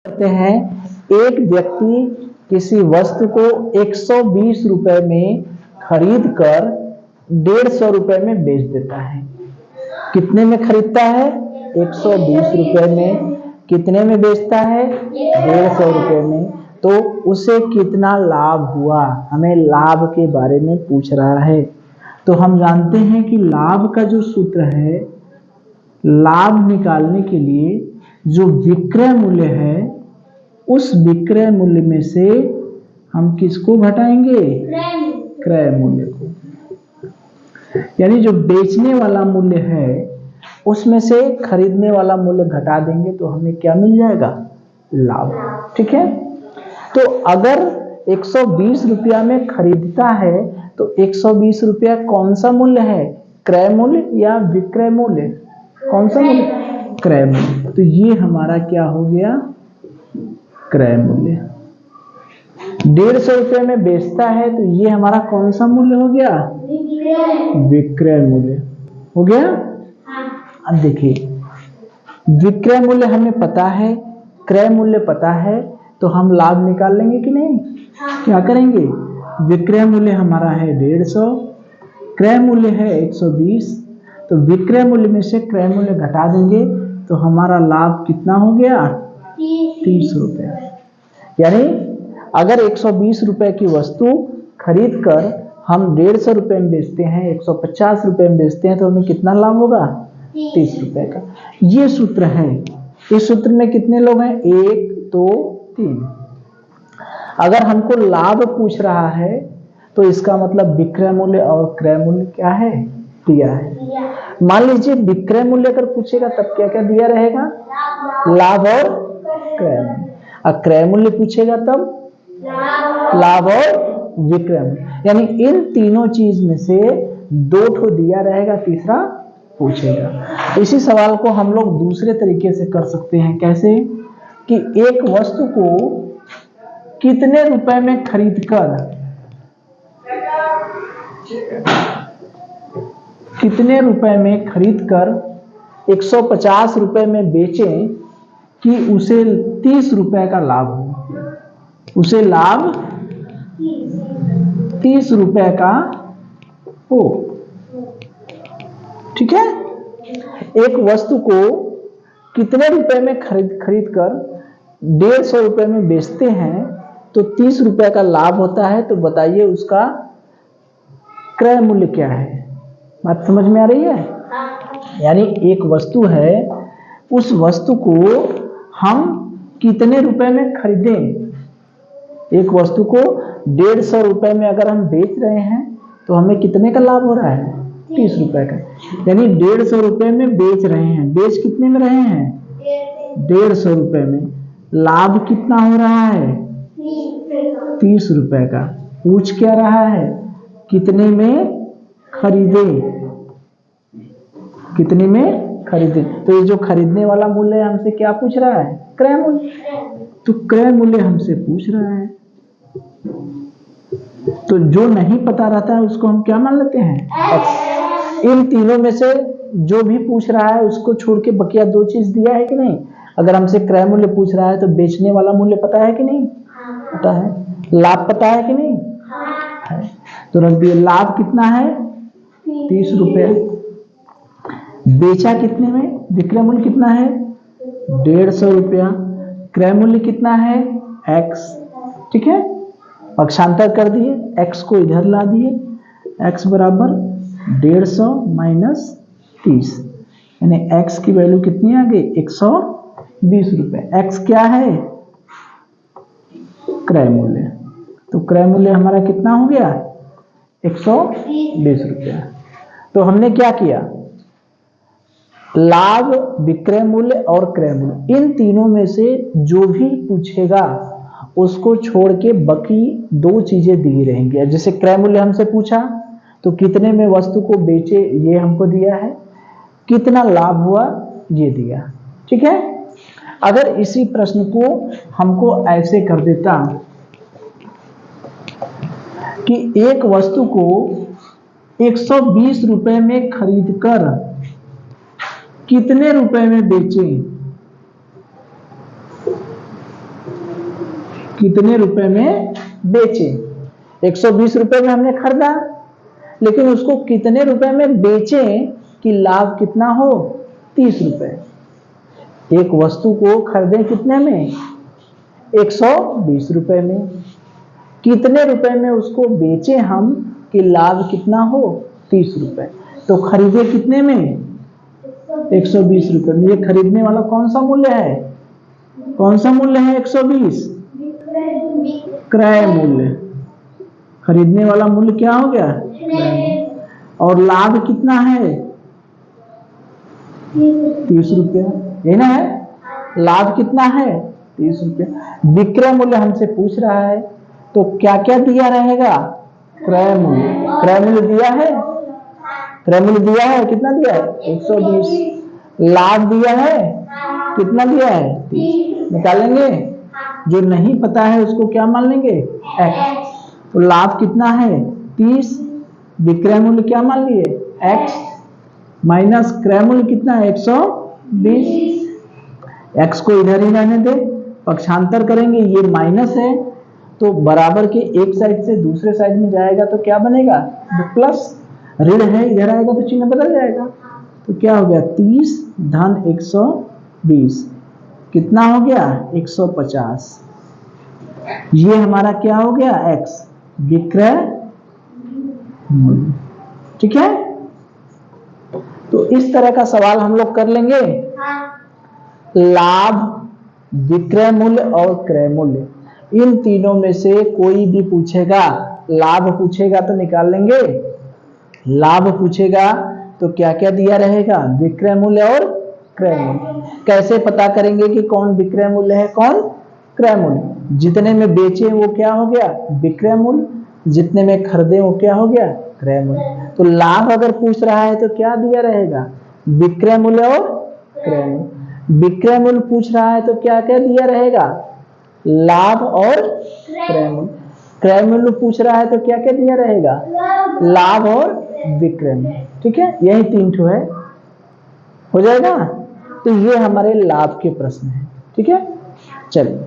करते हैं, एक व्यक्ति किसी वस्तु को 120 रुपए में खरीद कर 150 रुपए में बेच देता है। कितने में खरीदता है? 120 रुपए में। कितने में बेचता है? 150 रुपए में। तो उसे कितना लाभ हुआ? हमें लाभ के बारे में पूछ रहा है। तो हम जानते हैं कि लाभ का जो सूत्र है, लाभ निकालने के लिए जो विक्रय मूल्य है, उस विक्रय मूल्य में से हम किसको घटाएंगे? क्रय मूल्य को। यानी जो बेचने वाला मूल्य है उसमें से खरीदने वाला मूल्य घटा देंगे तो हमें क्या मिल जाएगा? लाभ। ठीक है। तो अगर 120 रुपया में खरीदता है तो 120 रुपया कौन सा मूल्य है? क्रय मूल्य या विक्रय मूल्य? कौन सा मूल्य? क्रय मूल्य। तो ये हमारा क्या हो गया? क्रय मूल्य। 150 रुपये में बेचता है तो ये हमारा कौन सा मूल्य हो गया? विक्रय मूल्य हो गया। अब देखिए, विक्रय मूल्य हमें पता है, क्रय मूल्य पता है, तो हम लाभ निकाल लेंगे कि नहीं? क्या करेंगे? विक्रय मूल्य हमारा है 150, क्रय मूल्य है 120, तो विक्रय मूल्य में से क्रय मूल्य घटा देंगे तो हमारा लाभ कितना हो गया? 30 रुपया। यानी अगर 120 रुपए की वस्तु खरीद कर हम 150 रुपए में बेचते हैं, 150 रुपए में बेचते हैं, तो हमें कितना लाभ होगा? 30 रुपए का। ये सूत्र है। इस सूत्र में कितने लोग हैं? 1 2 3। अगर हमको लाभ पूछ रहा है तो इसका मतलब विक्रय मूल्य और क्रय मूल्य क्या है? दिया है। मान लीजिए विक्रय मूल्य अगर पूछेगा तब क्या क्या दिया रहेगा? लाभ और क्रय मूल्य। और क्रय मूल्य पूछेगा तब लाभ और विक्रय मूल्य। यानी इन तीनों चीज में से 2 ठो दिया रहेगा, तीसरा पूछेगा। इसी सवाल को हम लोग दूसरे तरीके से कर सकते हैं। कैसे? कि एक वस्तु को कितने रुपए में खरीदकर कितने रुपए में खरीदकर 150 रुपए में बेचें कि उसे 30 रुपए का लाभ हो। उसे लाभ 30 रुपए का हो। ठीक है। एक वस्तु को कितने रुपए में खरीद कर 150 रुपए में बेचते हैं तो 30 रुपए का लाभ होता है। तो बताइए उसका क्रय मूल्य क्या है? बात समझ में आ रही है? यानी एक वस्तु है, उस वस्तु को हम कितने रुपए में खरीदें? एक वस्तु को 150 रुपए में अगर हम बेच रहे हैं तो हमें कितने का लाभ हो रहा है? 30 रुपए का। यानी 150 रुपए में बेच रहे हैं। बेच कितने में रहे हैं? 150 रुपए में। लाभ कितना हो रहा है? 30 रुपए का। पूछ क्या रहा है? कितने में खरीदे? कितने में खरीदे? तो ये जो खरीदने वाला मूल्य है हमसे क्या पूछ रहा है? क्रय मूल्य। तो क्रय मूल्य हमसे पूछ रहा है, तो जो नहीं पता रहता है उसको हम क्या मान लेते हैं? एक्स। इन तीनों में से जो भी पूछ रहा है उसको छोड़ के बकिया 2 चीज दिया है कि नहीं? अगर हमसे क्रय मूल्य पूछ रहा है तो बेचने वाला मूल्य पता है कि नहीं? पता है। लाभ पता है कि नहीं? है। तो रख दिए। लाभ कितना है? 30 रुपए। बेचा कितने में? विक्रय मूल्य कितना है? 150 रुपया। क्रय मूल्य कितना है? एक्स। ठीक है। पक्षांतर कर दिए, x को इधर ला दिए। x बराबर 150 माइनस 30, यानी x की वैल्यू कितनी आ गई? 120 रुपए। x क्या है? क्रय मूल्य। तो क्रय मूल्य हमारा कितना हो गया? 120 रुपया। तो हमने क्या किया? लाभ, विक्रय मूल्य और क्रय मूल्य, इन तीनों में से जो भी पूछेगा उसको छोड़ के बाकी 2 चीजें दी रहेंगी। जैसे क्रय मूल्य हमसे पूछा तो कितने में वस्तु को बेचे ये हमको दिया है, कितना लाभ हुआ ये दिया। ठीक है। अगर इसी प्रश्न को हमको ऐसे कर देता कि एक वस्तु को 120 रुपए में खरीदकर कितने रुपए में बेचें, कितने रुपए में बेचे। 120 रुपए में हमने खरीदा, लेकिन उसको कितने रुपए में बेचे कि लाभ कितना हो, 30 रुपए। एक वस्तु को खरीदे कितने में, 120 रुपए में, कितने रुपए में उसको बेचे हम कि लाभ कितना हो, 30 रुपए। तो खरीदे कितने में, 120 रुपए में। ये खरीदने वाला कौन सा मूल्य है, कौन सा मूल्य है 120, क्रय मूल्य। खरीदने वाला मूल्य क्या हो गया, और लाभ कितना है, 30 रुपया, है ना। है लाभ कितना है, 30 रुपया। विक्रय मूल्य हमसे पूछ रहा है, तो क्या क्या दिया रहेगा, क्रय मूल्य। क्रय मूल्य दिया है, क्रय मूल्य दिया है, कितना दिया है, 120। लाभ दिया है, कितना दिया है, 30। निकालेंगे, जो नहीं पता है उसको क्या मान लेंगे, x। तो लाभ कितना है, 30, विक्रय मूल्य क्या मान लिए, x, माइनस क्रय मूल्य कितना है, 120। x को इधर ही रहने दे, पक्षांतर करेंगे, ये माइनस है तो बराबर के एक साइड से दूसरे साइड में जाएगा तो क्या बनेगा, प्लस। ऋण है, इधर आएगा तो चिन्ह बदल जाएगा। तो क्या हो गया, 30 धन 120 कितना हो गया, 150। ये हमारा क्या हो गया, x, विक्रय मूल्य। ठीक है, तो इस तरह का सवाल हम लोग कर लेंगे। लाभ, विक्रय मूल्य और क्रय मूल्य, इन तीनों में से कोई भी पूछेगा, लाभ पूछेगा तो निकाल लेंगे, लाभ पूछेगा तो क्या क्या दिया रहेगा, विक्रय मूल्य और क्रय मूल्य। कैसे पता करेंगे कि कौन विक्रय मूल्य है, कौन क्रय मूल्य। जितने में बेचे वो क्या हो गया, विक्रय मूल्य, जितने में खरीदे वो क्या हो गया, क्रय मूल्य। तो लाभ अगर पूछ रहा है तो क्या दिया रहेगा, विक्रय मूल्य और क्रय मूल्य। विक्रय मूल्य पूछ रहा है तो क्या क्या दिया रहेगा, लाभ और क्रय मूल्य। क्रय मूल्य पूछ रहा है तो क्या क्या दिया रहेगा, लाभ और विक्रय मूल्य। ठीक है, यही 3 ठो है, हो जाएगा। तो ये हमारे लाभ के प्रश्न है। ठीक है, चलिए।